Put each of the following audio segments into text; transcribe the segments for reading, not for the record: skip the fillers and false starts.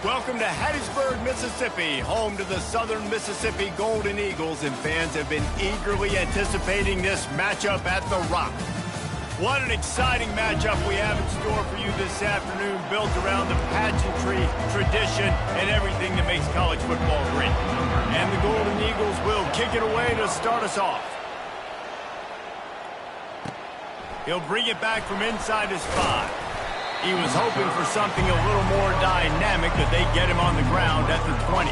Welcome to Hattiesburg, Mississippi, home to the Southern Mississippi Golden Eagles, and fans have been eagerly anticipating this matchup at The Rock. What an exciting matchup we have in store for you this afternoon, built around the pageantry, tradition, and everything that makes college football great. And the Golden Eagles will kick it away to start us off. He'll bring it back from inside his 5. He was hoping for something a little more dynamic, but they get him on the ground at the 20.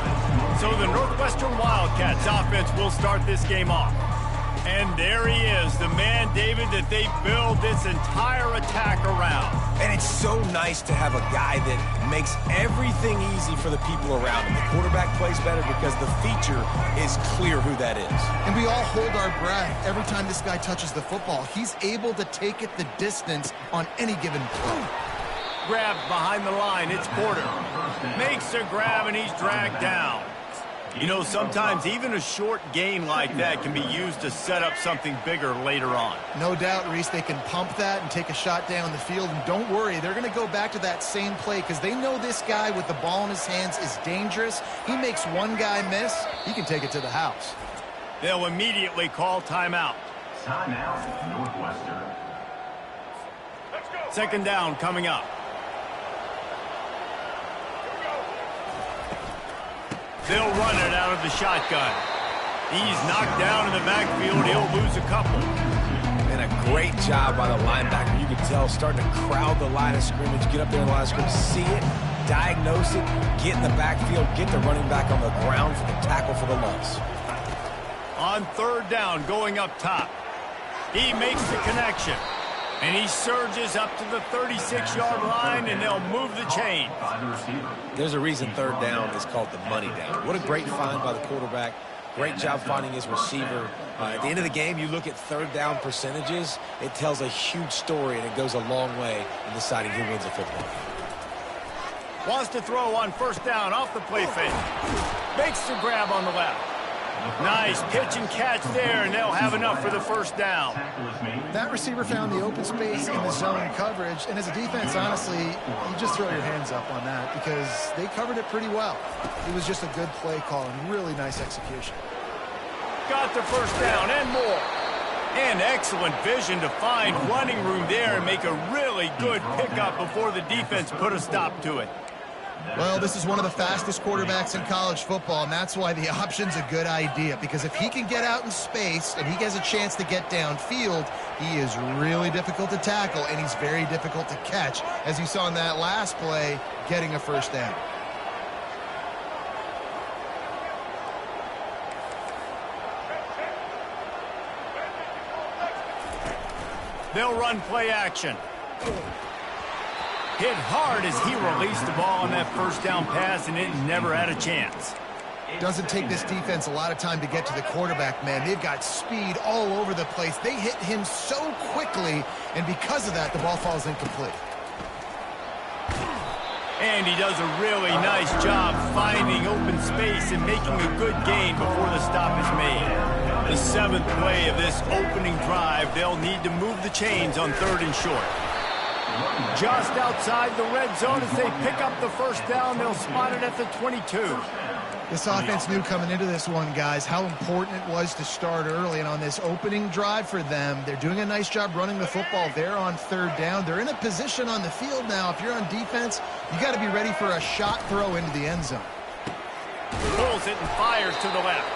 So the Northwestern Wildcats offense will start this game off. And there he is, the man, David, that they build this entire attack around. And it's so nice to have a guy that makes everything easy for the people around him. The quarterback plays better because the feature is clear who that is. And we all hold our breath every time this guy touches the football. He's able to take it the distance on any given play. Grabbed behind the line, it's Porter. Makes a grab and he's dragged down. You know, sometimes even a short gain like that can be used to set up something bigger later on. No doubt, Reese, they can pump that and take a shot down the field. And don't worry, they're going to go back to that same play because they know this guy with the ball in his hands is dangerous. He makes one guy miss, he can take it to the house. They'll immediately call timeout. Timeout, Northwestern. Second down coming up. They'll run it out of the shotgun. He's knocked down in the backfield. He'll lose a couple. And a great job by the linebacker. You can tell starting to crowd the line of scrimmage, get up there in the line of scrimmage, see it, diagnose it, get in the backfield, get the running back on the ground for the tackle for the loss. On third down, going up top. He makes the connection. And he surges up to the 36-yard line, and they'll move the chain. There's a reason third down is called the money down. What a great find by the quarterback. Great job finding his receiver. At the end of the game, you look at third down percentages. It tells a huge story, and it goes a long way in deciding who wins a football. Wants to throw on first down off the play fake. Makes the grab on the left. Nice pitch and catch there, and they'll have enough for the first down. That receiver found the open space in the zone coverage, and as a defense, honestly, you just throw your hands up on that because they covered it pretty well. It was just a good play call and really nice execution. Got the first down and more. And excellent vision to find running room there and make a really good pickup before the defense put a stop to it. Well, this is one of the fastest quarterbacks in college football, and that's why the option's a good idea, because if he can get out in space and he has a chance to get downfield, he is really difficult to tackle, and he's very difficult to catch, as you saw in that last play, getting a first down. They'll run play action. Hit hard as he released the ball on that first down pass, and it never had a chance. Doesn't take this defense a lot of time to get to the quarterback, man. They've got speed all over the place. They hit him so quickly, and because of that, the ball falls incomplete. And he does a really nice job finding open space and making a good gain before the stop is made. The seventh play of this opening drive, they'll need to move the chains on third and short. Just outside the red zone as they pick up the first down. They'll spot it at the 22. This offense knew coming into this one, guys, how important it was to start early. And on this opening drive for them, they're doing a nice job running the football there on third down. They're in a position on the field now. If you're on defense, you got to be ready for a shot throw into the end zone. Pulls it and fires to the left.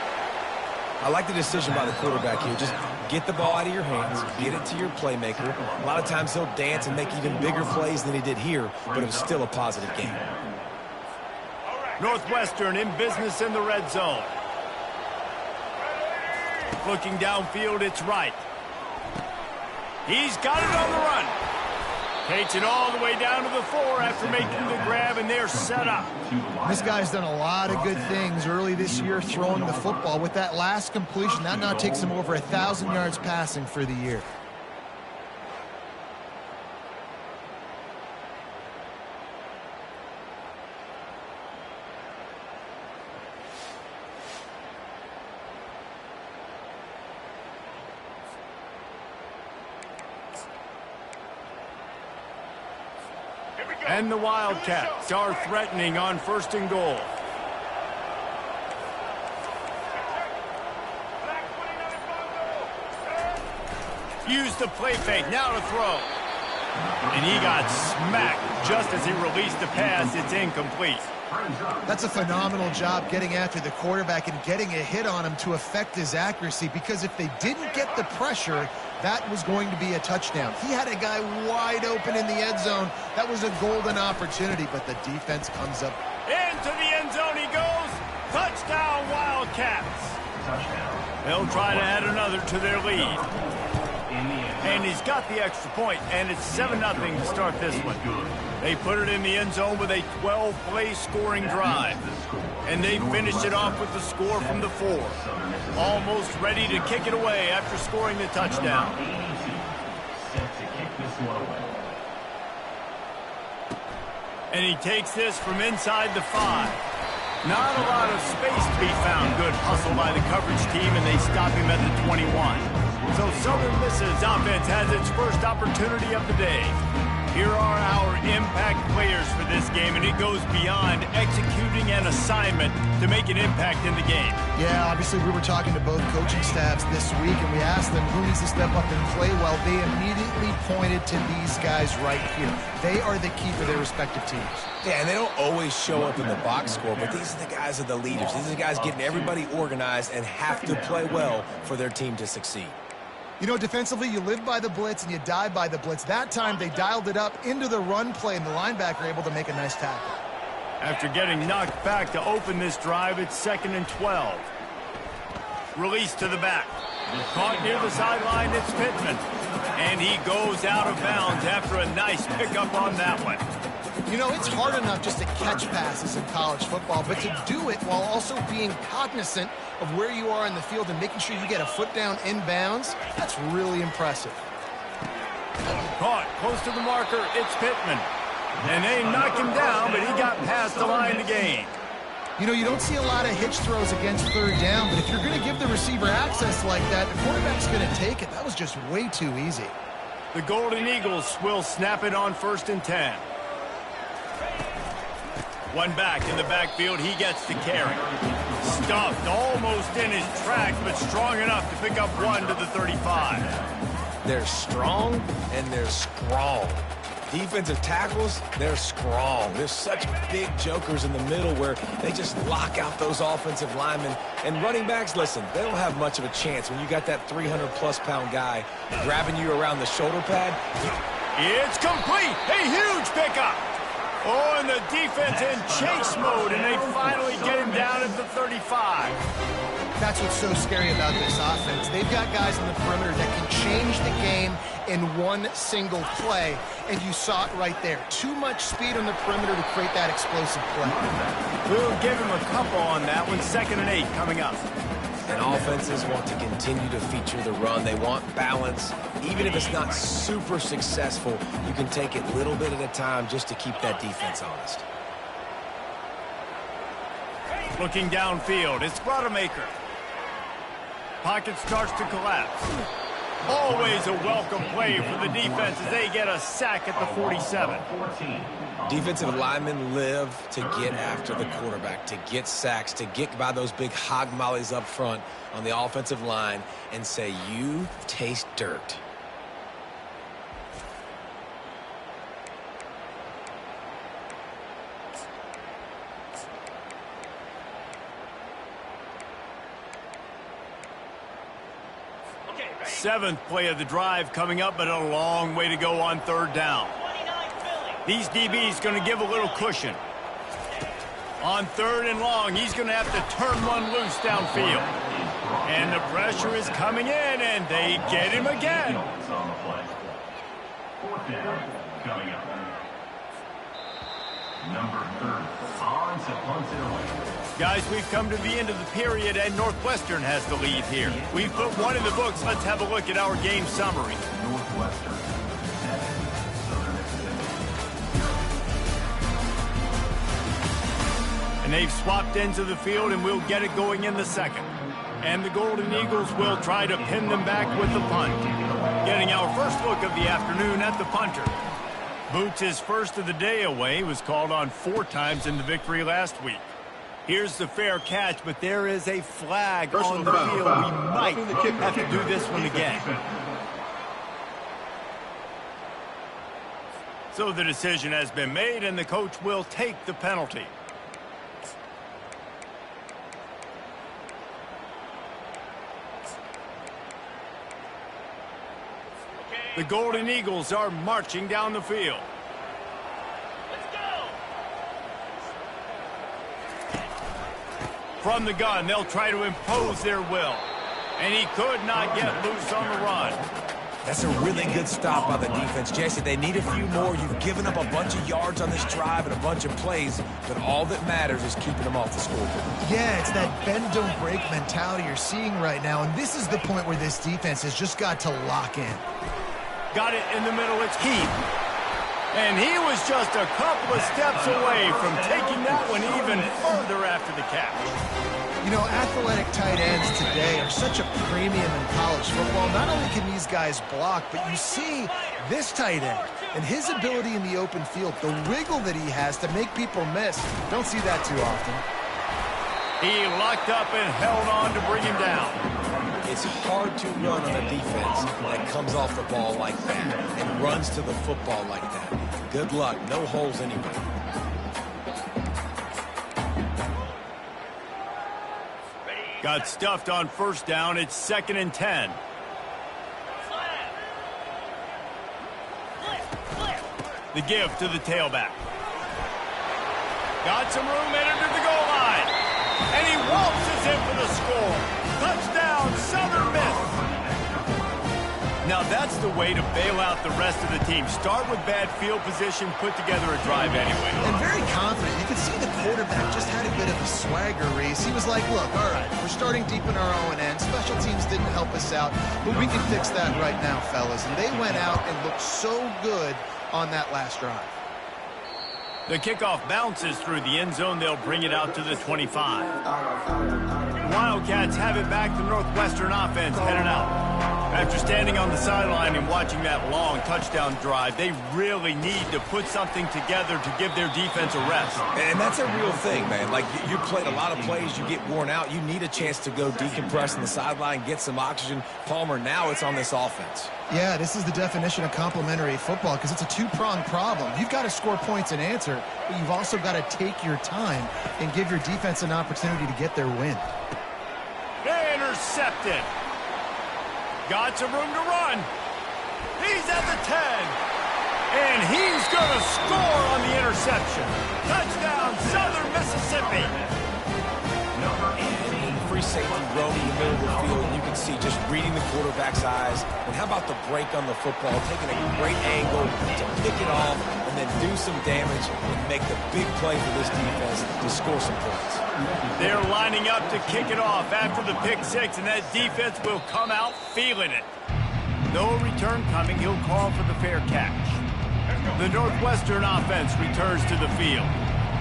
I like the decision by the quarterback here. Just get the ball out of your hands, get it to your playmaker. A lot of times he'll dance and make even bigger plays than he did here, but it was still a positive game. Northwestern in business in the red zone. Looking downfield, it's Wright. He's got it on the run. Takes it all the way down to the 4 after making the grab, and they're set up. This guy's done a lot of good things early this year throwing the football. With that last completion, that now takes him over 1,000 yards passing for the year. And the Wildcats are threatening on 1st and goal. Use the play fake, now to throw. And he got smacked just as he released the pass. It's incomplete. That's a phenomenal job getting after the quarterback and getting a hit on him to affect his accuracy, because if they didn't get the pressure, that was going to be a touchdown. He had a guy wide open in the end zone. That was a golden opportunity, but the defense comes up. Into the end zone he goes. Touchdown, Wildcats. They'll try to add another to their lead. And he's got the extra point, and it's 7-0 to start this one. They put it in the end zone with a 12-play scoring drive. And they finished it off with the score from the 4. Almost ready to kick it away after scoring the touchdown. And he takes this from inside the 5. Not a lot of space to be found. Good hustle by the coverage team, and they stop him at the 21. So Southern Miss's offense has its first opportunity of the day. Here are our impact players for this game, and it goes beyond executing an assignment to make an impact in the game. Yeah, obviously we were talking to both coaching staffs this week, and we asked them who needs to step up and play well. They immediately pointed to these guys right here. They are the key for their respective teams. Yeah, and they don't always show up in the box score, but these are the guys that are the leaders. These are the guys getting everybody organized and have to play well for their team to succeed. You know, defensively, you live by the blitz and you die by the blitz. That time, they dialed it up into the run play, and the linebacker able to make a nice tackle. After getting knocked back to open this drive, it's 2nd and 12. Release to the back. Caught near the sideline, it's Pittman. And he goes out of bounds after a nice pickup on that one. You know, it's hard enough just to catch passes in college football, but to do it while also being cognizant of where you are in the field and making sure you get a foot down inbounds, that's really impressive. Caught close to the marker, it's Pittman. And they knock him down, but he got past the line to gain. You know, you don't see a lot of hitch throws against 3rd down, but if you're going to give the receiver access like that, the quarterback's going to take it. That was just way too easy. The Golden Eagles will snap it on 1st and 10. One back in the backfield, he gets the carry. Stuffed almost in his tracks, but strong enough to pick up 1 to the 35. They're strong and they're strong. Defensive tackles, they're strong. There's such big jokers in the middle where they just lock out those offensive linemen. And running backs, listen, they don't have much of a chance when you got that 300-plus pound guy grabbing you around the shoulder pad. It's complete. A huge pickup. Oh, and the defense in chase mode, and they finally get him down at the 35. That's what's so scary about this offense. They've got guys in the perimeter that can change the game in one single play, and you saw it right there. Too much speed on the perimeter to create that explosive play. We'll give him a couple on that one. 2nd and 8 coming up. And offenses want to continue to feature the run. They want balance. Even if it's not super successful, you can take it little bit at a time just to keep that defense honest. Looking downfield, it's Rodemaker. Pocket starts to collapse. Always a welcome play for the defense as they get a sack at the 47. Defensive linemen live to get after the quarterback, to get sacks, to get by those big hog mollies up front on the offensive line and say, you taste dirt. Seventh play of the drive coming up, but a long way to go on 3rd down. These DBs going to give a little cushion. On 3rd and long, he's going to have to turn one loose downfield. And the pressure is coming in, and they get him again. 4th down coming up. Number 30, Hans punts it away. Guys, we've come to the end of the period, and Northwestern has the lead here. We've put one in the books. Let's have a look at our game summary. Northwestern 7, Southern Mississippi. And they've swapped into the field, and we'll get it going in the second. And the Golden Eagles will try to pin them back with the punt. Getting our first look of the afternoon at the punter. Boots' first of the day away, was called on 4 times in the victory last week. Here's the fair catch, but there is a flag on the field. We might have to do this one again. So the decision has been made, and the coach will take the penalty. The Golden Eagles are marching down the field. Let's go! From the gun, they'll try to impose their will. And he could not get loose on the run. That's a really good stop by the defense, Jesse. They need a few more. You've given up a bunch of yards on this drive and a bunch of plays, but all that matters is keeping them off the scoreboard. Yeah, it's that bend, don't break mentality you're seeing right now, and this is the point where this defense has just got to lock in. Got it in the middle, it's Heath. And he was just a couple of steps away from taking that one even further after the catch. You know, athletic tight ends today are such a premium in college football. Not only can these guys block, but you see this tight end and his ability in the open field, the wiggle that he has to make people miss. Don't see that too often. He locked up and held on to bring him down. It's hard to run on a defense that comes off the ball like that and runs to the football like that. Good luck. No holes anyway. Got stuffed on 1st down. It's 2nd and 10. The give to the tailback. Got some room headed to the goal line. And he waltzes in for the score. Touchdown, Southern Miss. Now that's the way to bail out the rest of the team. Start with bad field position, put together a drive anyway. And very confident. You can see the quarterback just had a bit of a swagger race. He was like, look, all right, we're starting deep in our own end. Special teams didn't help us out, but we can fix that right now, fellas. And they went out and looked so good on that last drive. The kickoff bounces through the end zone. They'll bring it out to the 25. Wildcats have it back. The Northwestern offense headed out. After standing on the sideline and watching that long touchdown drive, they really need to put something together to give their defense a rest. And that's a real thing, man. Like, you played a lot of plays, you get worn out. You need a chance to go decompress on the sideline, get some oxygen. Palmer, now it's on this offense. Yeah, this is the definition of complementary football because it's a two-pronged problem. You've got to score points and answer, but you've also got to take your time and give your defense an opportunity to get their win. Intercepted. Got some room to run. He's at the 10. And he's going to score on the interception. Touchdown, Southern Mississippi. And free safety roaming in the middle of the field. You can see just reading the quarterback's eyes. And how about the break on the football? Taking a great angle to pick it off and then do some damage and make the big play for this defense to score some points. They're lining up to kick it off after the pick 6, and that defense will come out feeling it. No return coming. He'll call for the fair catch. The Northwestern offense returns to the field.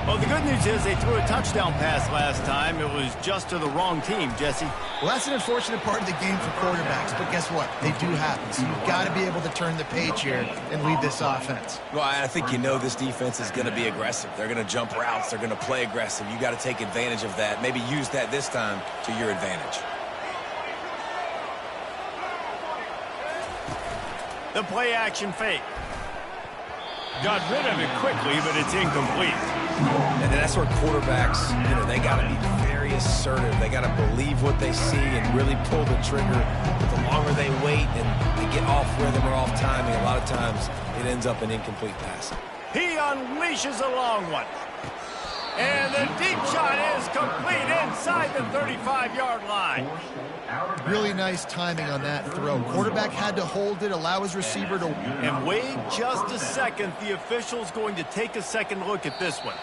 Well, the good news is they threw a touchdown pass last time. It was just to the wrong team, Jesse. Well, that's an unfortunate part of the game for quarterbacks, but guess what? They do happen. So you've got to be able to turn the page here and lead this offense. Well, I think you know this defense is going to be aggressive. They're going to jump routes. They're going to play aggressive. You got to take advantage of that. Maybe use that this time to your advantage. The play action fake. Got rid of it quickly, but it's incomplete. And that's where quarterbacks, you know, they got to be very assertive. They got to believe what they see and really pull the trigger. But the longer they wait and they get off rhythm or off timing, a lot of times it ends up an incomplete pass. He unleashes a long one. And the deep shot is complete inside the 35-yard line. Really nice timing on that throw. Quarterback had to hold it, allow his receiver to... And wait just a second. The official's going to take a second look at this one.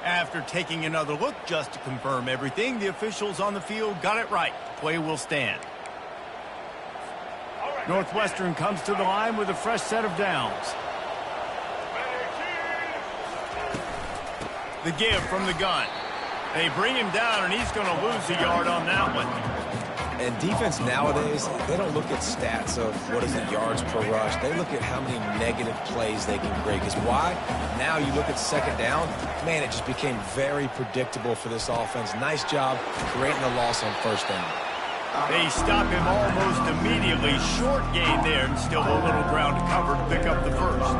After taking another look just to confirm everything, the officials on the field got it right. Play will stand. Northwestern comes to the line with a fresh set of downs. The give from the gun. They bring him down, and he's going to lose a yard on that one. And defense nowadays, they don't look at stats of what is the yards per rush. They look at how many negative plays they can create. Because why? Now you look at second down, man, it just became very predictable for this offense. Nice job creating a loss on first down. They stop him almost immediately. Short gain there, and still a little ground to cover to pick up the first.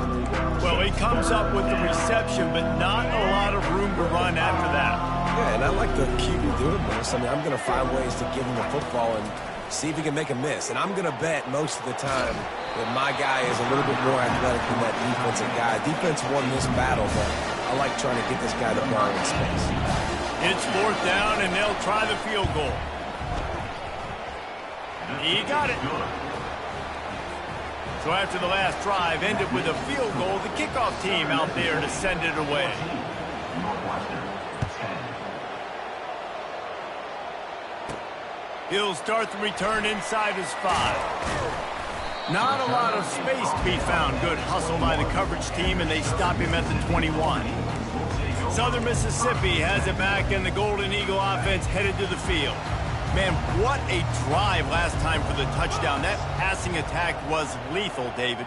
Well, he comes up with the reception, but not a lot of room to run after that. Yeah, and I like the QB doing this. I mean, I'm going to find ways to give him the football and see if he can make a miss. And I'm going to bet most of the time that my guy is a little bit more athletic than that defensive guy. Defense won this battle, but I like trying to get this guy the ball in space. It's fourth down, and they'll try the field goal. He got it. So after the last drive ended with a field goal, the kickoff team out there to send it away. He'll start the return inside his 5. Not a lot of space to be found. Good hustle by the coverage team, and they stop him at the 21. Southern Mississippi has it back, and the Golden Eagle offense headed to the field. Man, what a drive last time for the touchdown. That passing attack was lethal, David.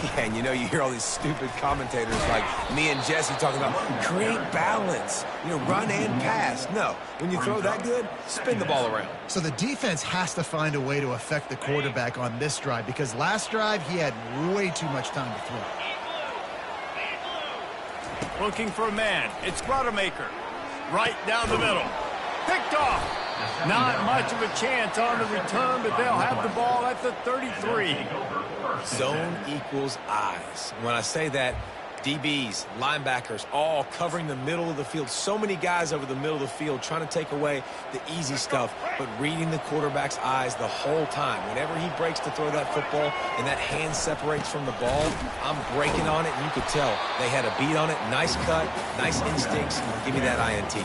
Yeah, and you know, you hear all these stupid commentators like me and Jesse talking about create balance, you know, run and pass. No, when you throw that good, spin the ball around. So the defense has to find a way to affect the quarterback on this drive, because last drive he had way too much time to throw. Looking for a man. It's Rodemaker. Right down the middle. Picked off. Not much of a chance on the return, but they'll have the ball at the 33. Zone equals eyes. When I say that, DBs, linebackers, all covering the middle of the field. So many guys over the middle of the field trying to take away the easy stuff, but reading the quarterback's eyes the whole time. Whenever he breaks to throw that football and that hand separates from the ball, I'm breaking on it, and you could tell they had a beat on it. Nice cut, nice instincts. Give me that INT.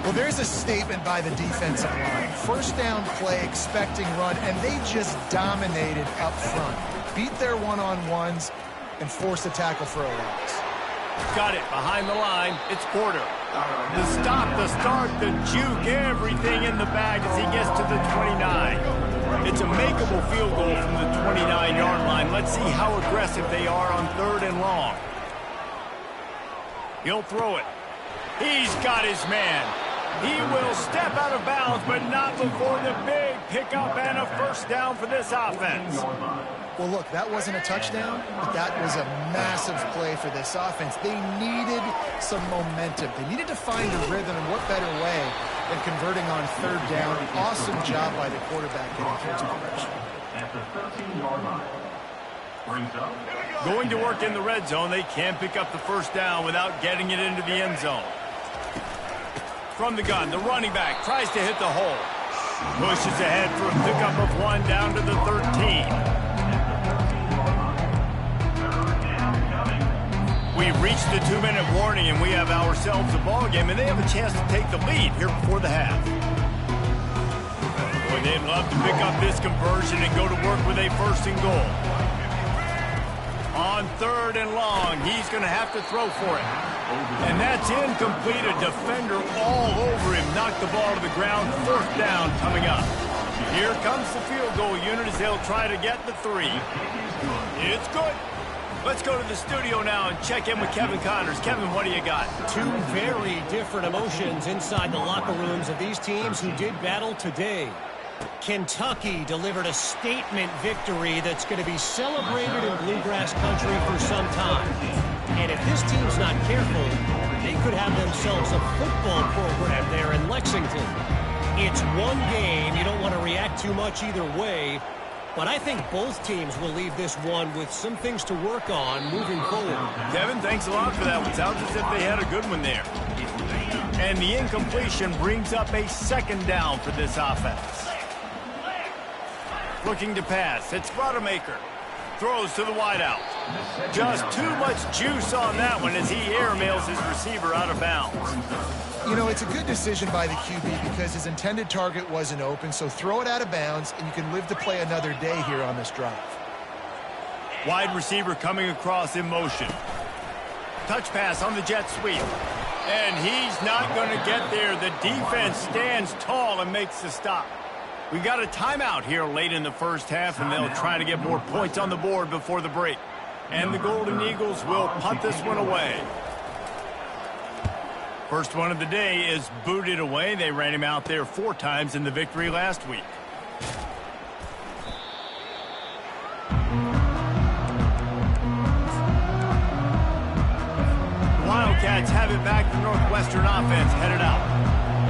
Well, there's a statement by the defensive line. First down play, expecting run, and they just dominated up front. Beat their one-on-ones and forced a tackle for a loss. Got it behind the line. It's Porter. The stop, the start, the juke, everything in the bag as he gets to the 29. It's a makeable field goal from the 29-yard line. Let's see how aggressive they are on 3rd and long. He'll throw it. He's got his man. He will step out of bounds, but not before the big pickup and a first down for this offense. Well, look, that wasn't a touchdown, but that was a massive play for this offense. They needed some momentum. They needed to find a rhythm, and what better way than converting on 3rd down. Awesome job by the quarterback getting through to progression. At the 13-yard line. Brings up. Going to work in the red zone. They can't pick up the first down without getting it into the end zone. From the gun, the running back tries to hit the hole. Pushes ahead for a pickup of 1 down to the 13. We've reached the 2-minute warning, and we have ourselves a ball game, and they have a chance to take the lead here before the half. Boy, they'd love to pick up this conversion and go to work with a 1st and goal. On 3rd and long, he's going to have to throw for it. And that's incomplete. A defender all over him. Knocked the ball to the ground. 4th down coming up. Here comes the field goal unit as they'll try to get the 3. It's good. Let's go to the studio now and check in with Kevin Connors. Kevin, what do you got? Two very different emotions inside the locker rooms of these teams who did battle today. Kentucky delivered a statement victory that's going to be celebrated in Bluegrass country for some time. And if this team's not careful, they could have themselves a football program there in Lexington. It's one game. You don't want to react too much either way. But I think both teams will leave this one with some things to work on moving forward. Kevin, thanks a lot for that one. Sounds as if they had a good one there. And the incompletion brings up a second down for this offense. Looking to pass. It's Rodemaker. Throws to the wideout. Just too much juice on that one as he airmails his receiver out of bounds. You know, it's a good decision by the QB because his intended target wasn't open, so throw it out of bounds, and you can live to play another day here on this drive. Wide receiver coming across in motion. Touch pass on the jet sweep. And he's not going to get there. The defense stands tall and makes the stop. We got a timeout here late in the first half, and they'll try to get more points on the board before the break. And the Golden Eagles will punt this one away. First one of the day is booted away. They ran him out there 4 times in the victory last week. The Wildcats have it back. The Northwestern offense headed out.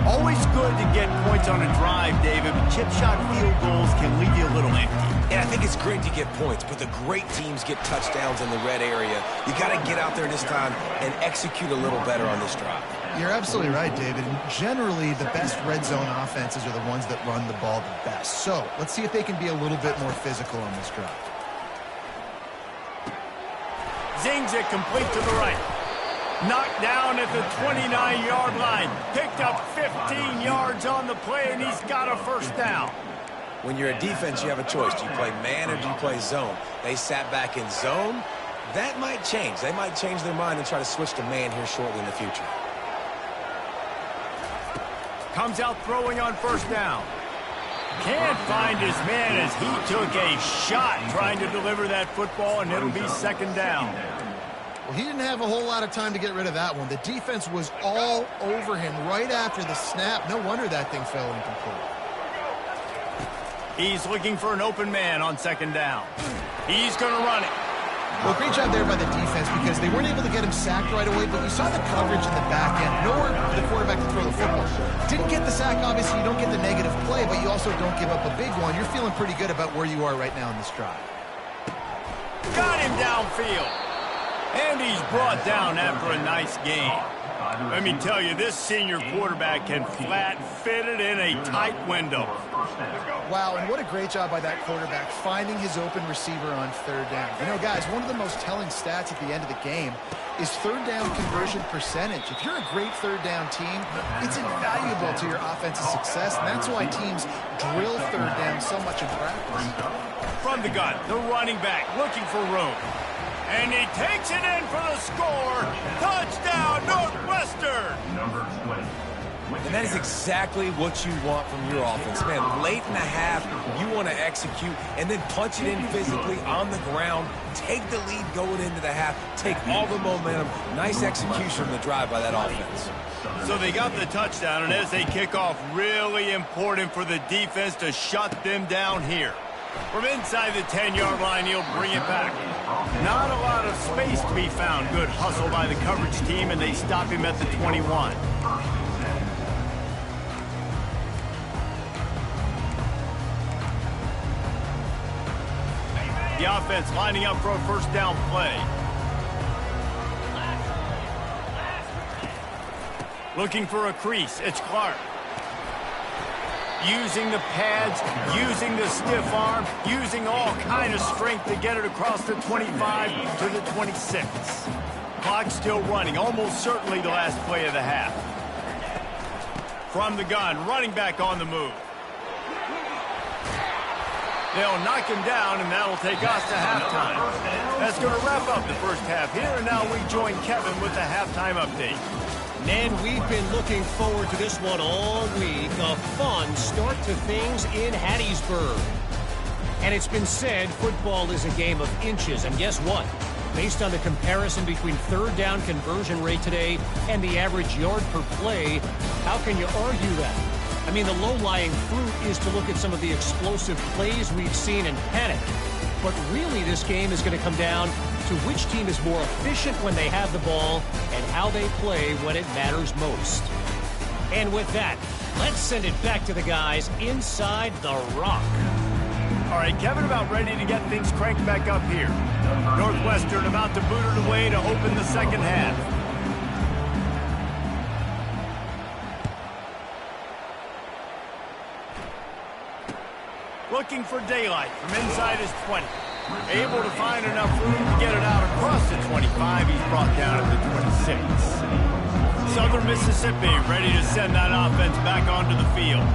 Always good to get points on a drive, David, but chip shot field goals can leave you a little empty. Yeah, I think it's great to get points, but the great teams get touchdowns in the red area. You got to get out there this time and execute a little better on this drive. You're absolutely right, David. And generally, the best red zone offenses are the ones that run the ball the best. So let's see if they can be a little bit more physical on this drive. Zings it complete to the right. Knocked down at the 29-yard line. Picked up 15 yards on the play, and he's got a first down. When you're a defense, you have a choice. Do you play man or do you play zone? They sat back in zone. That might change. They might change their mind and try to switch to man here shortly in the future. Comes out throwing on first down. Can't find his man as he took a shot trying to deliver that football, and it'll be second down. Well, he didn't have a whole lot of time to get rid of that one. The defense was all over him right after the snap. No wonder that thing fell incomplete. He's looking for an open man on second down. He's going to run it. Well, great job there by the defense because they weren't able to get him sacked right away, but you saw the coverage in the back end. Nowhere for the quarterback to throw the football. Didn't get the sack, obviously. You don't get the negative play, but you also don't give up a big one. You're feeling pretty good about where you are right now in this drive. Got him downfield. And he's brought down after a nice gain. Let me tell you, this senior quarterback can flat fit it in a tight window. Wow, and what a great job by that quarterback finding his open receiver on third down. You know, guys, one of the most telling stats at the end of the game is third down conversion percentage. If you're a great third down team, it's invaluable to your offensive success, and that's why teams drill third down so much in practice. From the gun, the running back looking for room. And he takes it in for the score. Touchdown, Northwestern! Number 20. And that is exactly what you want from your offense, man. Late in the half, you want to execute and then punch it in physically on the ground. Take the lead going into the half. Take all the momentum. Nice execution on the drive by that offense. So they got the touchdown, and as they kick off, really important for the defense to shut them down here. From inside the 10-yard line, he'll bring it back. Not a lot of space to be found. Good hustle by the coverage team, and they stop him at the 21. The offense lining up for a first down play. Looking for a crease. It's Clark. Using the pads, using the stiff arm, using all kind of strength to get it across the 25 to the 26. Clock still running, almost certainly the last play of the half. From the gun, running back on the move. They'll knock him down, and that'll take us to halftime. That's going to wrap up the first half here, and now we join Kevin with the halftime update. Nan, we've been looking forward to this one all week. A fun start to things in Hattiesburg. And it's been said football is a game of inches. And guess what? Based on the comparison between third down conversion rate today and the average yard per play, how can you argue that? I mean, the low-lying fruit is to look at some of the explosive plays we've seen and panic. But really, this game is going to come down to which team is more efficient when they have the ball and how they play when it matters most. And with that, let's send it back to the guys inside the Rock. All right, Kevin about ready to get things cranked back up here. Northwestern about to boot it away to open the second half. Looking for daylight from inside his 20. Able to find enough room to get it out across the 25. He's brought down at the 26. Southern Mississippi ready to send that offense back onto the field.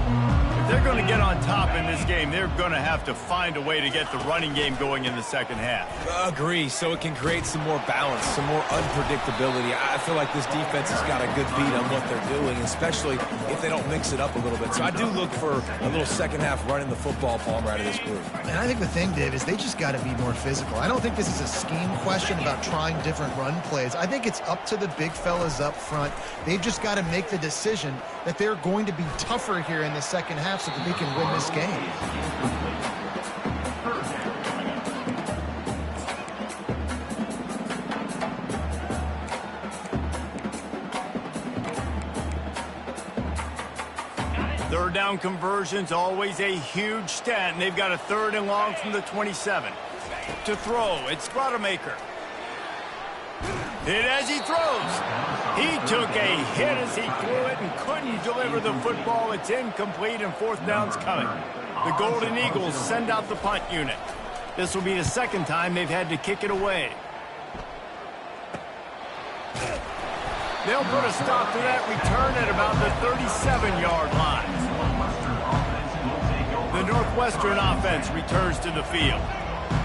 If they're going to get on top in this game, they're going to have to find a way to get the running game going in the second half. Agree, so it can create some more balance, some more unpredictability. I feel like this defense has got a good beat on what they're doing, especially if they don't mix it up a little bit. So I do look for a little second half running the football Palmer out of this group. And I think the thing, Dave, is they just got to be more physical. I don't think this is a scheme question about trying different run plays. I think it's up to the big fellas up front. They've just got to make the decision that they're going to be tougher here in the second half so that they can win this game. Third down conversions, always a huge stat, and they've got a 3rd and long from the 27. To throw, it's Rodemaker. Hit as he throws. He took a hit as he threw it and couldn't deliver the football. It's incomplete, and 4th down's coming. The Golden Eagles send out the punt unit. This will be the 2nd time they've had to kick it away. They'll put a stop to that return at about the 37-yard line. The Northwestern offense returns to the field.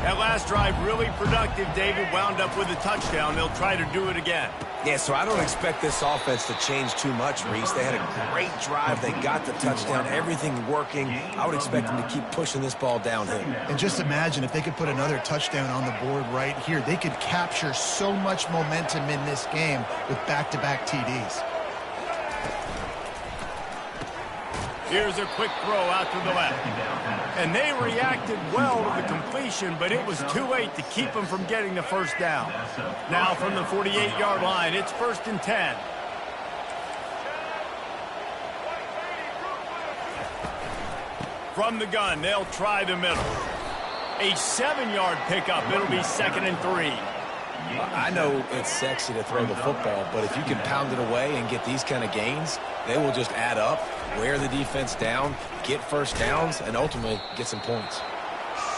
That last drive really productive. David wound up with a touchdown. They'll try to do it again. Yeah, so I don't expect this offense to change too much, Reese. They had a great drive. They got the touchdown, everything working. I would expect them to keep pushing this ball downhill. And just imagine if they could put another touchdown on the board right here. They could capture so much momentum in this game with back-to-back TDs. Here's a quick throw out to the left. And they reacted well to the completion, but it was too late to keep them from getting the 1st down. Now from the 48-yard line, it's 1st and 10. From the gun, they'll try the middle. A 7-yard pickup. It'll be 2nd and 3. I know it's sexy to throw the football, but if you can pound it away and get these kind of gains, they will just add up, wear the defense down, get 1st downs, and ultimately get some points.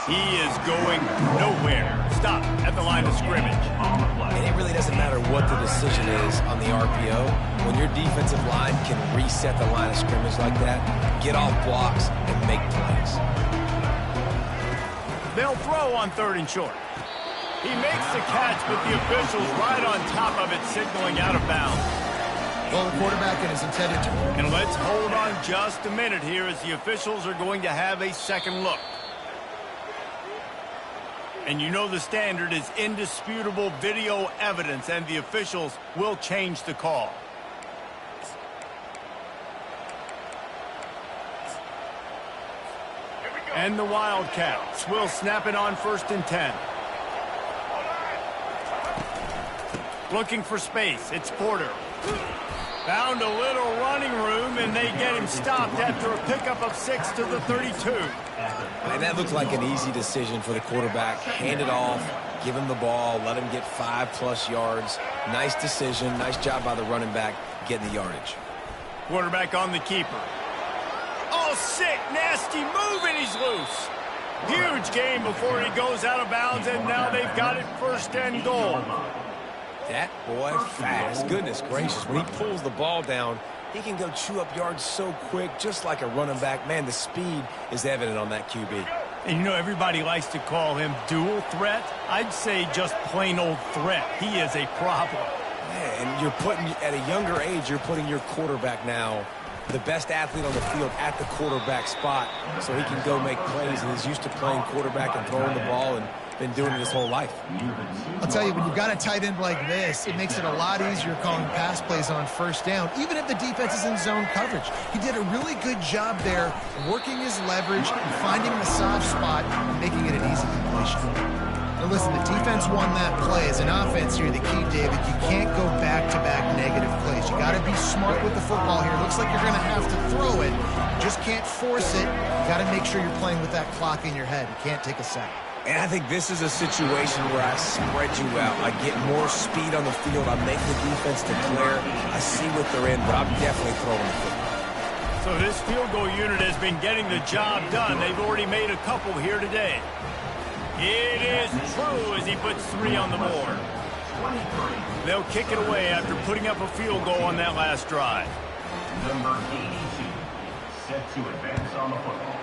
He is going nowhere. Stop at the line of scrimmage. And it really doesn't matter what the decision is on the RPO. When your defensive line can reset the line of scrimmage like that, get off blocks and make plays. They'll throw on 3rd and short. He makes the catch, but the officials right on top of it, signaling out of bounds. Well, the quarterback and his intended... And let's hold on just a minute here as the officials are going to have a second look. And you know the standard is indisputable video evidence, and the officials will change the call. And the Wildcats will snap it on 1st and 10. Looking for space. It's Porter. Found a little running room, and they get him stopped after a pickup of 6 to the 32. And that looked like an easy decision for the quarterback. Hand it off, give him the ball, let him get 5+ yards. Nice decision. Nice job by the running back getting the yardage. Quarterback on the keeper. Oh, sick, nasty move, and he's loose. Huge game before he goes out of bounds, and now they've got it 1st and goal. That boy fast. Goodness gracious. When he pulls the ball down, he can go chew up yards so quick, just like a running back. Man, the speed is evident on that QB. And you know, everybody likes to call him dual threat. I'd say just plain old threat. He is a problem. Man, and you're putting, at a younger age, you're putting your quarterback now, the best athlete on the field, at the quarterback spot, so he can go make plays, and he's used to playing quarterback and throwing the ball and been doing it his whole life. I'll tell you, when you've got a tight end like this, it makes it a lot easier calling pass plays on 1st down, even if the defense is in zone coverage. He did a really good job there, working his leverage and finding the soft spot and making it an easy completion. And listen, the defense won that play. As an offense here, the key, David, you can't go back-to-back negative plays. You got to be smart with the football here. Looks like you're going to have to throw it. You just can't force it. You got to make sure you're playing with that clock in your head. You can't take a sack. And I think this is a situation where I spread you out. I get more speed on the field. I make the defense declare. I see what they're in, but I'm definitely throwing the football. So this field goal unit has been getting the job done. They've already made a couple here today. It is true as he puts 3 on the board. They'll kick it away after putting up a field goal on that last drive. Number 82, set to advance on the football.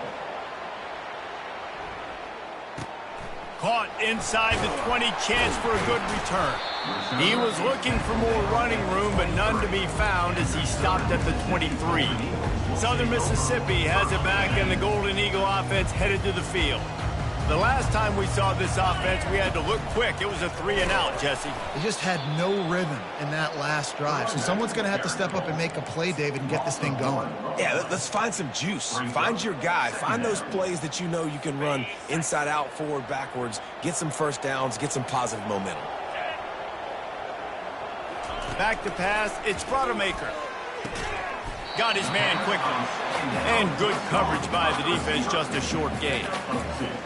Caught inside the 20, chance for a good return. He was looking for more running room, but none to be found as he stopped at the 23. Southern Mississippi has it back, and the Golden Eagle offense headed to the field. The last time we saw this offense, we had to look quick. It was a 3-and-out, Jesse. They just had no rhythm in that last drive. So someone's going to have to step up and make a play, David, and get this thing going. Yeah, let's find some juice. Find your guy. Find those plays that you know you can run inside out, forward, backwards. Get some first downs. Get some positive momentum. Back to pass. It's Rodemaker. Got his man quickly. And good coverage by the defense, just a short gain.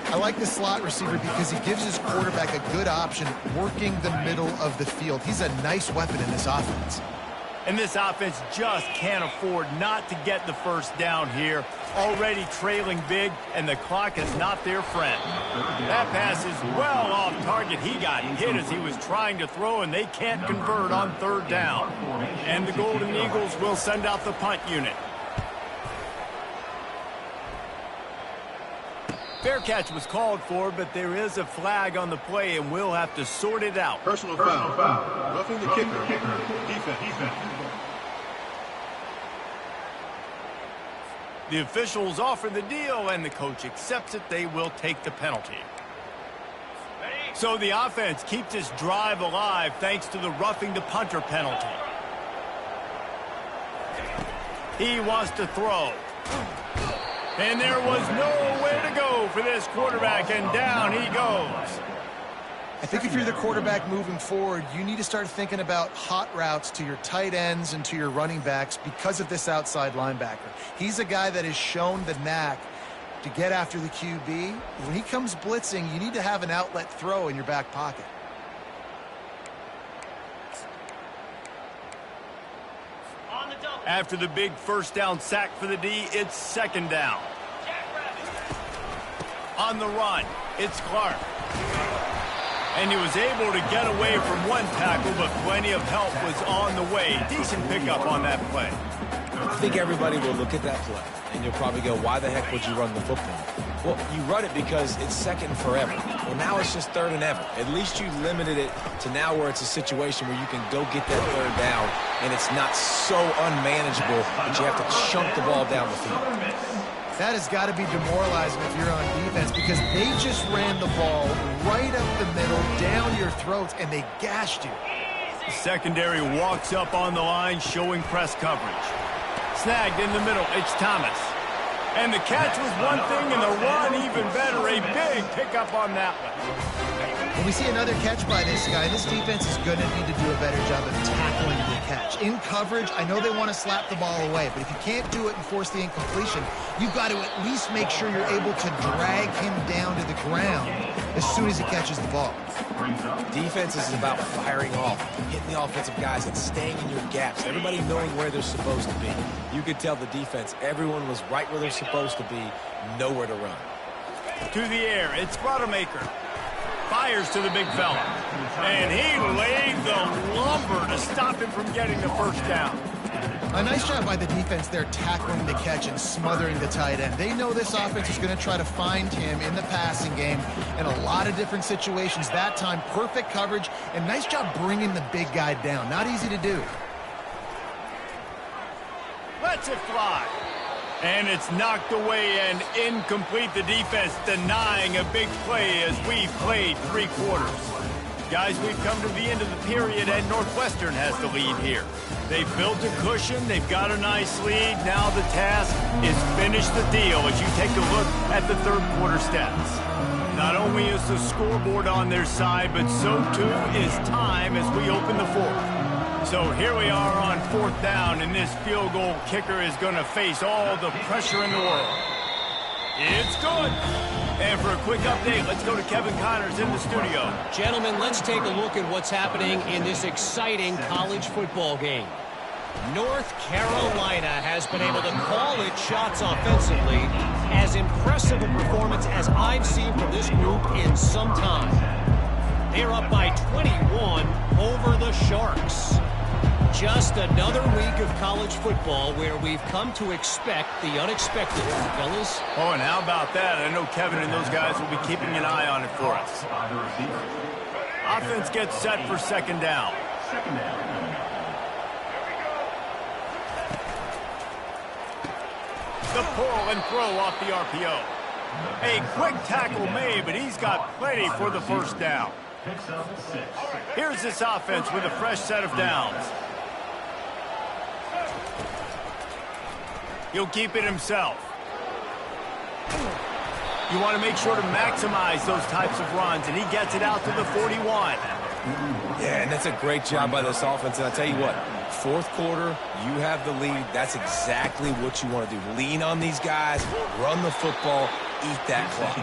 I like the slot receiver because he gives his quarterback a good option working the middle of the field. He's a nice weapon in this offense. And this offense just can't afford not to get the first down here. Already trailing big, and the clock is not their friend. That pass is well off target. He got hit as he was trying to throw, and they can't convert on 3rd down. And the Golden Eagles will send out the punt unit. Fair catch was called for, but there is a flag on the play, and we'll have to sort it out. Personal foul. Roughing the kicker. Defense. The officials offer the deal, and the coach accepts it. They will take the penalty. So the offense keeps this drive alive thanks to the roughing the punter penalty. He wants to throw. And there was nowhere to go for this quarterback, and down he goes. I think if you're the quarterback moving forward, you need to start thinking about hot routes to your tight ends and to your running backs because of this outside linebacker. He's a guy that has shown the knack to get after the QB. When he comes blitzing, you need to have an outlet throw in your back pocket. After the big first down sack for the D, it's 2nd down. On the run, it's Clark. And he was able to get away from one tackle, but plenty of help was on the way. Decent pickup on that play. I think everybody will look at that play, and you'll probably go, why the heck would you run the football? Well, you run it because it's 2nd and forever. Well, now it's just 3rd and ever. At least you limited it to now where it's a situation where you can go get that 3rd down, and it's not so unmanageable that you have to chunk the ball down the field. That has got to be demoralizing if you're on defense because they just ran the ball right up the middle, down your throats, and they gashed you. The secondary walks up on the line, showing press coverage. Snagged in the middle, it's Thomas. And the catch was one thing, and the run even better. A big pickup on that one. When we see another catch by this guy, this defense is going to need to do a better job of tackling the catch. In coverage, I know they want to slap the ball away, but if you can't do it and force the incompletion, you've got to at least make sure you're able to drag him down to the ground as soon as he catches the ball. Defense is about firing off, hitting the offensive guys, and staying in your gaps. Everybody knowing where they're supposed to be. You could tell the defense, everyone was right where they're supposed to be, nowhere to run. To the air, it's Rodemaker. Fires to the big fella. And he laid the lumber to stop him from getting the first down. A nice job by the defense there tackling the catch and smothering the tight end. They know this offense is going to try to find him in the passing game in a lot of different situations. That time, perfect coverage, and nice job bringing the big guy down. Not easy to do. Lets it fly. And it's knocked away and incomplete. The defense denying a big play as we've played 3 quarters. Guys, we've come to the end of the period, and Northwestern has the lead here. They've built a cushion. They've got a nice lead. Now the task is finish the deal as you take a look at the 3rd quarter stats. Not only is the scoreboard on their side, but so too is time as we open the fourth. So here we are on 4th down, and this field goal kicker is going to face all the pressure in the world. It's good. And for a quick update, let's go to Kevin Connors in the studio. Gentlemen, let's take a look at what's happening in this exciting college football game. North Carolina has been able to call its shots offensively. As impressive a performance as I've seen from this group in some time. They're up by 21 over the Sharks. Just another week of college football where we've come to expect the unexpected, fellas. Oh, and how about that? I know Kevin and those guys will be keeping an eye on it for us. Offense gets set for 2nd down. The pull and throw off the RPO. A quick tackle made, but he's got plenty for the 1st down. Here's this offense with a fresh set of downs. He'll keep it himself. You want to make sure to maximize those types of runs, and he gets it out to the 41. Yeah, and that's a great job by this offense. And I'll tell you what, 4th quarter, you have the lead. That's exactly what you want to do. Lean on these guys, run the football, eat that clock.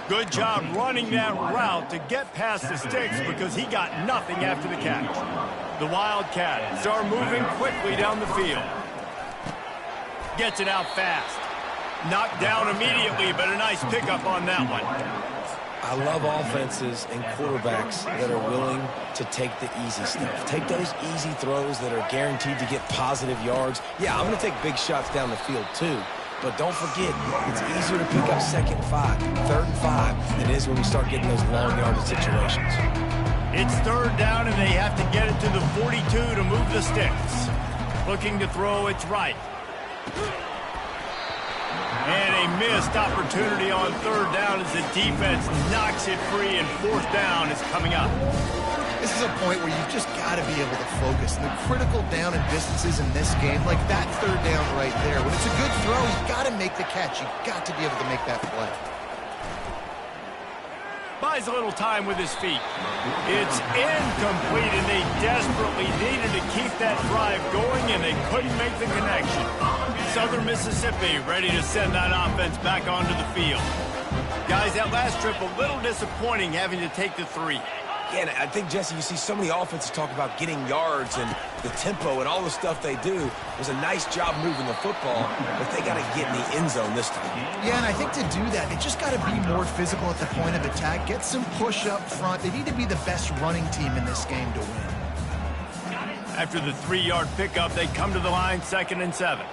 Good job running that route to get past the sticks because he got nothing after the catch. The Wildcats are moving quickly down the field. Gets it out fast. Knocked down immediately, but a nice pickup on that one. I love offenses and quarterbacks that are willing to take the easy stuff. Take those easy throws that are guaranteed to get positive yards. Yeah, I'm going to take big shots down the field too. But don't forget, it's easier to pick up 2nd and 5, 3rd and 5 than it is when we start getting those long yardage situations. It's 3rd down, and they have to get it to the 42 to move the sticks. Looking to throw, it's right. And a missed opportunity on 3rd down as the defense knocks it free, and 4th down is coming up. This is a point where you've just got to be able to focus. And the critical down and distances in this game, like that 3rd down right there. When it's a good throw, you've got to make the catch. You've got to be able to make that play. Buys a little time with his feet. It's incomplete, and they desperately needed to keep that drive going, and they couldn't make the connection. Southern Mississippi ready to send that offense back onto the field. Guys, that last trip a little disappointing having to take the 3. Yeah, and I think, Jesse, you see so many offenses talk about getting yards and the tempo and all the stuff they do. It was a nice job moving the football, but they got to get in the end zone this time. Yeah, and I think to do that, they just got to be more physical at the point of attack, get some push up front. They need to be the best running team in this game to win. After the 3-yard pickup, they come to the line, 2nd and 7.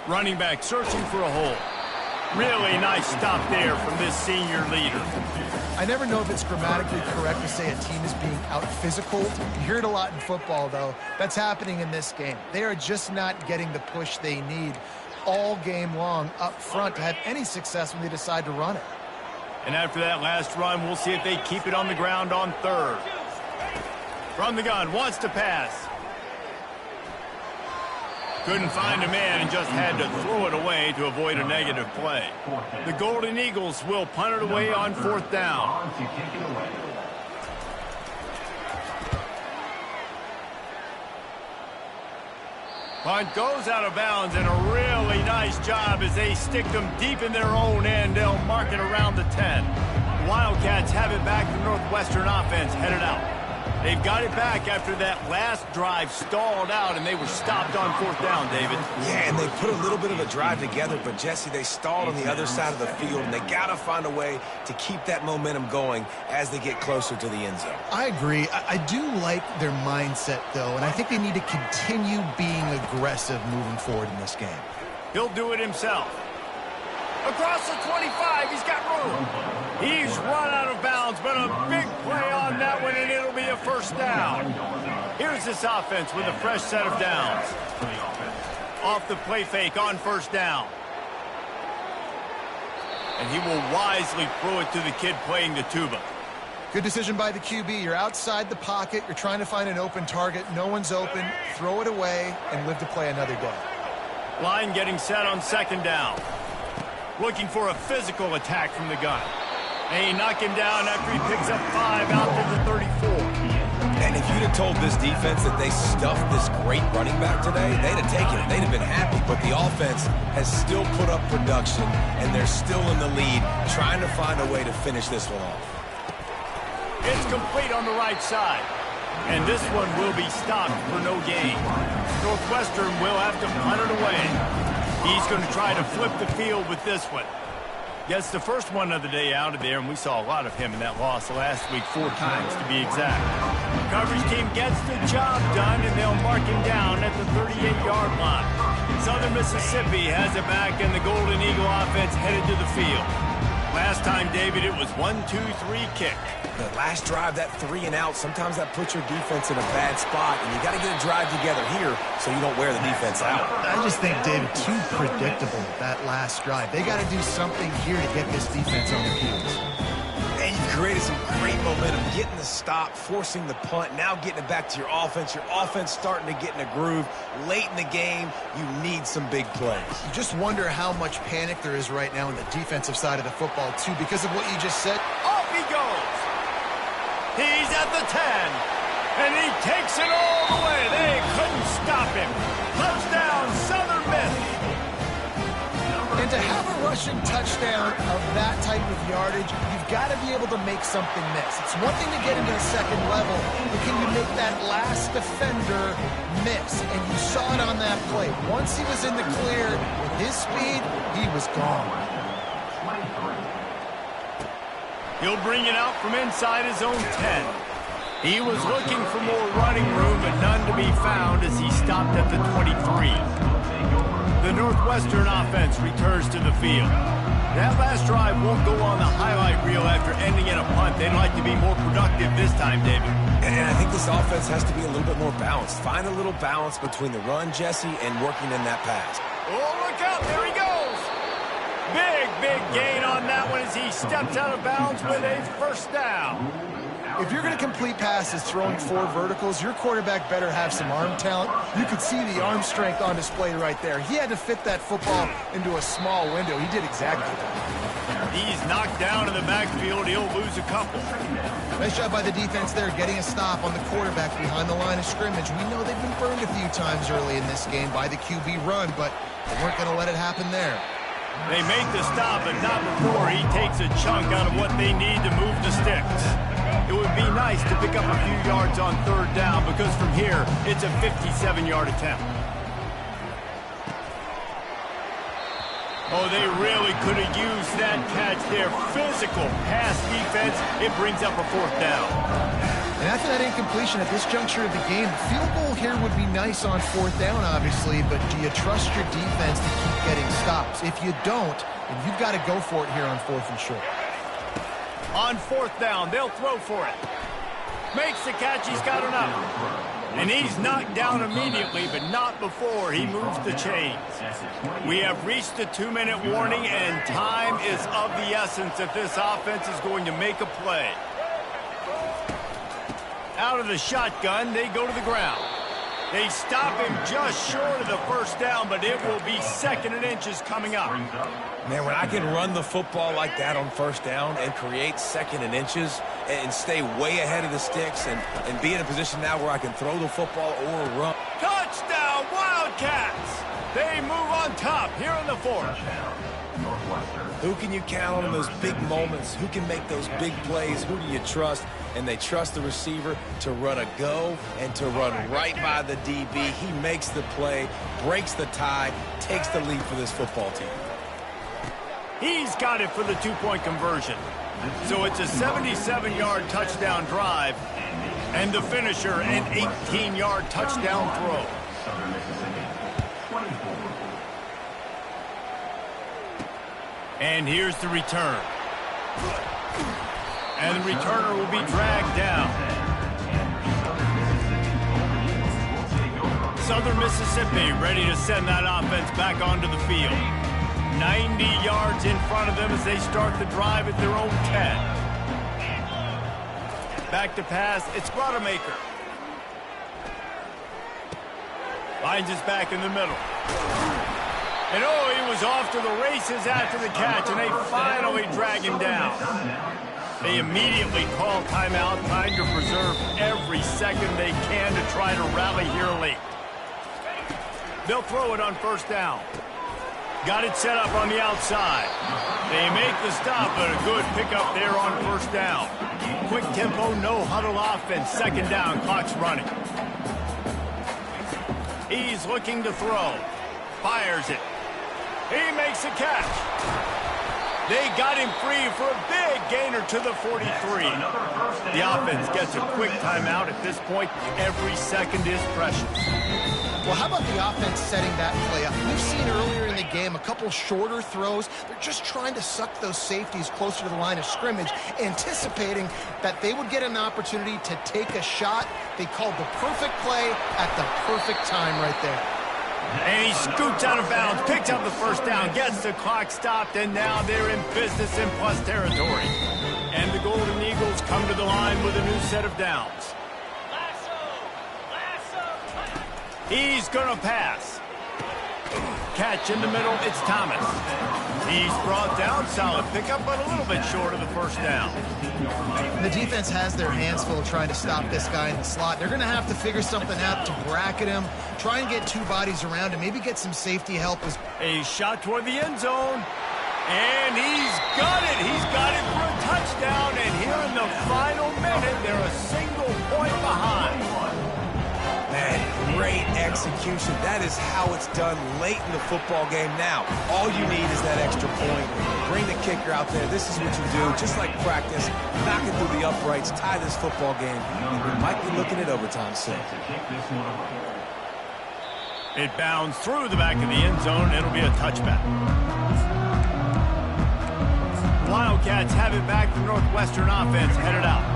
Running back searching for a hole. Really nice stop there from this senior leader. I never know if it's grammatically correct to say a team is being out-physical. You hear it a lot in football, though. That's happening in this game. They are just not getting the push they need all game long up front to have any success when they decide to run it. And after that last run, we'll see if they keep it on the ground on 3rd. From the gun, wants to pass. Couldn't find a man and just had to throw it away to avoid a negative play. The Golden Eagles will punt it away on 4th down. Punt goes out of bounds, and a really nice job as they stick them deep in their own end. They'll mark it around the 10. The Wildcats have it back. The Northwestern offense headed out. They've got it back after that last drive stalled out, and they were stopped on 4th down, David. Yeah, and they put a little bit of a drive together, but, Jesse, they stalled on the other side of the field, and they got to find a way to keep that momentum going as they get closer to the end zone. I agree. I do like their mindset, though, and I think they need to continue being aggressive moving forward in this game. He'll do it himself. Across the 25, he's got room. He's run out of bounds, but a big play on that one, and it'll be a 1st down. Here's this offense with a fresh set of downs. Off the play fake on 1st down. And he will wisely throw it to the kid playing the tuba. Good decision by the QB. You're outside the pocket. You're trying to find an open target. No one's open. Throw it away and live to play another day. Line getting set on 2nd down. looking for a physical attack from the gun. And he knocked him down after he picks up 5 out to the 34. And if you'd have told this defense that they stuffed this great running back today, they'd have taken it. They'd have been happy. But the offense has still put up production, and they're still in the lead, trying to find a way to finish this one off. It's complete on the right side. And this one will be stopped for no gain. Northwestern will have to punt it away. He's going to try to flip the field with this one. Gets the first one of the day out of there, and we saw a lot of him in that loss last week, 4 times to be exact. Coverage team gets the job done, and they'll mark him down at the 38-yard line. Southern Mississippi has it back, and the Golden Eagle offense headed to the field. Last time, David, it was 1-2-3 kick. The last drive, that 3 and out, sometimes that puts your defense in a bad spot, and you got to get a drive together here so you don't wear the defense out. I just think, David, too predictable, that last drive. They got to do something here to get this defense on their heels. And you've created some great momentum, getting the stop, forcing the punt, now getting it back to your offense. Your offense starting to get in a groove. Late in the game, you need some big plays. You just wonder how much panic there is right now on the defensive side of the football, too, because of what you just said. Off he goes. He's at the 10, and he takes it all the way. They couldn't stop him. Touchdown, Southern Miss. And to have a rushing touchdown of that type of yardage, you've got to be able to make something miss. It's one thing to get into the second level, but can you make that last defender miss? And you saw it on that play. Once he was in the clear with his speed, he was gone. He'll bring it out from inside his own 10. He was looking for more running room, but none to be found as he stopped at the 23. The Northwestern offense returns to the field. That last drive won't go on the highlight reel after ending in a punt. They'd like to be more productive this time, David. And I think this offense has to be a little bit more balanced. Find a little balance between the run, Jesse, and working in that pass. Oh, look out. There he goes. Big gain on that one as he steps out of bounds with a first down. If you're going to complete passes throwing 4 verticals, your quarterback better have some arm talent. You could see the arm strength on display right there. He had to fit that football into a small window. He did exactly that. He's knocked down in the backfield. He'll lose a couple. Nice job by the defense there, getting a stop on the quarterback behind the line of scrimmage. We know they've been burned a few times early in this game by the QB run, but they weren't going to let it happen there. They make the stop, but not before he takes a chunk out of what they need to move the sticks. It would be nice to pick up a few yards on 3rd down because from here, it's a 57-yard attempt. Oh, they really could have used that catch there. Physical pass defense. It brings up a 4th down. And after that incompletion at this juncture of the game, the field goal here would be nice on 4th down, obviously, but do you trust your defense to keep getting stops? If you don't, then you've got to go for it here on 4th and short. On 4th down, they'll throw for it. Makes the catch, he's got enough. And he's knocked down immediately, but not before he moves the chains. We have reached the 2-minute warning, and time is of the essence if this offense is going to make a play. Out of the shotgun, they go to the ground. They stop him just short of the first down, but it will be 2nd and inches coming up. Man, when I can run the football like that on 1st down and create 2nd and inches and stay way ahead of the sticks and be in a position now where I can throw the football or run. Touchdown, Wildcats! They move on top here in the 4th. Who can you count on in those big moments? Who can make those big plays? Who do you trust? And they trust the receiver to run a go and to run right by the DB. He makes the play, breaks the tie, takes the lead for this football team. He's got it for the 2-point conversion. So it's a 77-yard touchdown drive, and the finisher, an 18-yard touchdown throw. And here's the return. And the returner will be dragged down. Southern Mississippi ready to send that offense back onto the field. 90 yards in front of them as they start the drive at their own 10. Back to pass, it's Rodemaker. Finds us back in the middle. And oh, he was off to the races after the catch, and they finally drag him down. They immediately call timeout, trying to preserve every second they can to try to rally here late. They'll throw it on first down. Got it set up on the outside. They make the stop, but a good pickup there on first down. Quick tempo, no huddle offense. Second down, clock's running. He's looking to throw. Fires it. He makes the catch. They got him free for a big gainer to the 43. The offense gets a quick timeout. At this point, every second is precious. Well, how about the offense setting that play up? We've seen earlier in the game a couple shorter throws. They're just trying to suck those safeties closer to the line of scrimmage, anticipating that they would get an opportunity to take a shot. They called the perfect play at the perfect time right there. And he scoots out of bounds, picks up the first down, gets the clock stopped, and now they're in business in plus territory. And the Golden Eagles come to the line with a new set of downs. He's going to pass. Catch in the middle, it's Thomas. He's brought down, solid pickup, but a little bit short of the first down. The defense has their hands full trying to stop this guy in the slot. They're going to have to figure something out to bracket him, try and get two bodies around him, maybe get some safety help. A shot toward the end zone, and he's got it. He's got it for a touchdown, and here in the final minute, they're a single point behind. Man, great execution. That is how it's done late in the football game. Now, all you need is that extra point. Bring the kicker out there. This is what you do. Just like practice, knock it through the uprights, tie this football game. We might be looking at overtime soon. It bounds through the back of the end zone. It'll be a touchback. Wildcats have it back. The Northwestern offense headed out.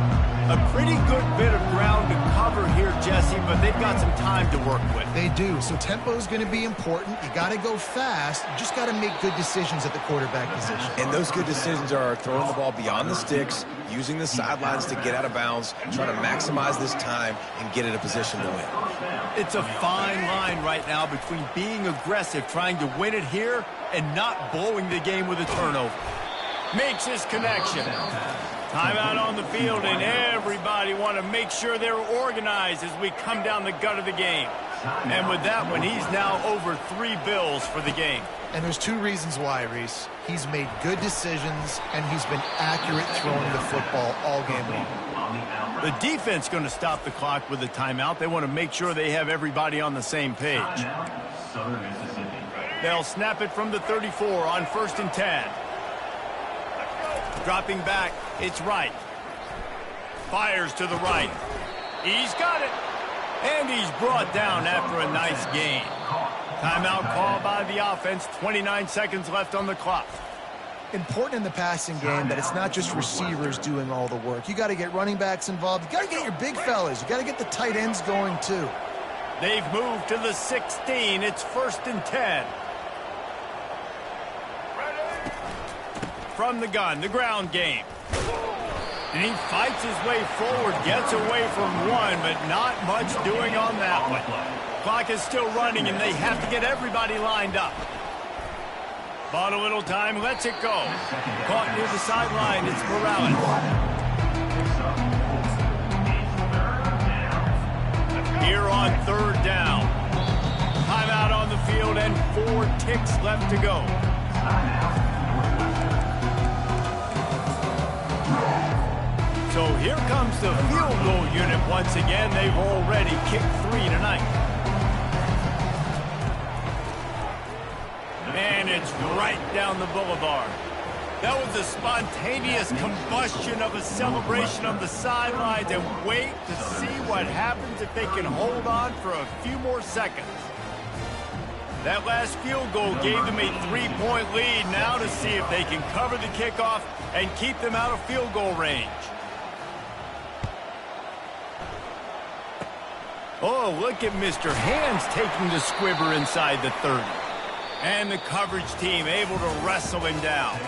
A pretty good bit of ground to cover here, Jesse, but they've got some time to work with. They do, so tempo is going to be important. You got to go fast. You just got to make good decisions at the quarterback position. And those good decisions are throwing the ball beyond the sticks, using the sidelines to get out of bounds, trying to maximize this time and get in a position to win. It's a fine line right now between being aggressive, trying to win it here, and not blowing the game with a turnover. Makes his connection. Timeout on the field, and everybody want to make sure they're organized as we come down the gut of the game. And with that one, he's now over 3 bills for the game. And there's 2 reasons why, Reese. He's made good decisions, and he's been accurate throwing the football all game long. The defense going to stop the clock with a timeout. They want to make sure they have everybody on the same page. They'll snap it from the 34 on 1st and 10. Dropping back, it's Wright. Fires to the right. He's got it. And he's brought down after a nice gain. Timeout call by the offense. 29 seconds left on the clock. Important in the passing game that it's not just receivers doing all the work. You got to get running backs involved. You got to get your big fellas. You got to get the tight ends going too. They've moved to the 16. It's 1st and 10. From the gun, the ground game. And he fights his way forward, gets away from one, but not much doing on that one. Clock is still running, and they have to get everybody lined up. Bought a little time, lets it go. Caught near the sideline, it's Morales. Here on 3rd down. Timeout on the field, and 4 ticks left to go. So here comes the field goal unit once again. They've already kicked 3 tonight. And it's right down the boulevard. That was a spontaneous combustion of a celebration on the sidelines, and wait to see what happens if they can hold on for a few more seconds. That last field goal gave them a 3-point lead. Now to see if they can cover the kickoff and keep them out of field goal range. Oh, look at Mr. Hands taking the squibber inside the 30. And the coverage team able to wrestle him down.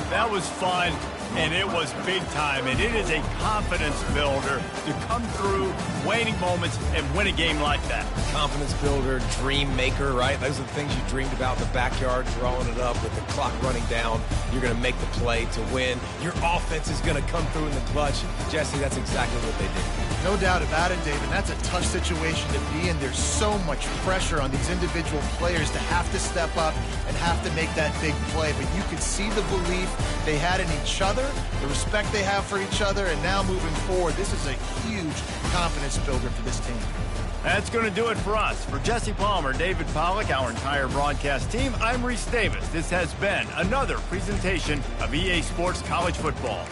That was fun, and it was big time, and it is a confidence builder to come through waning moments and win a game like that. Confidence builder, dream maker, right? Those are the things you dreamed about in the backyard, drawing it up with the clock running down. You're going to make the play to win. Your offense is going to come through in the clutch. Jesse, that's exactly what they did. No doubt about it, David. That's a tough situation to be in. There's so much pressure on these individual players to have to step up and have to make that big play. But you could see the belief they had in each other, the respect they have for each other, and now moving forward, this is a huge confidence builder for this team. That's going to do it for us. For Jesse Palmer, David Pollack, our entire broadcast team, I'm Reese Davis. This has been another presentation of EA Sports College Football.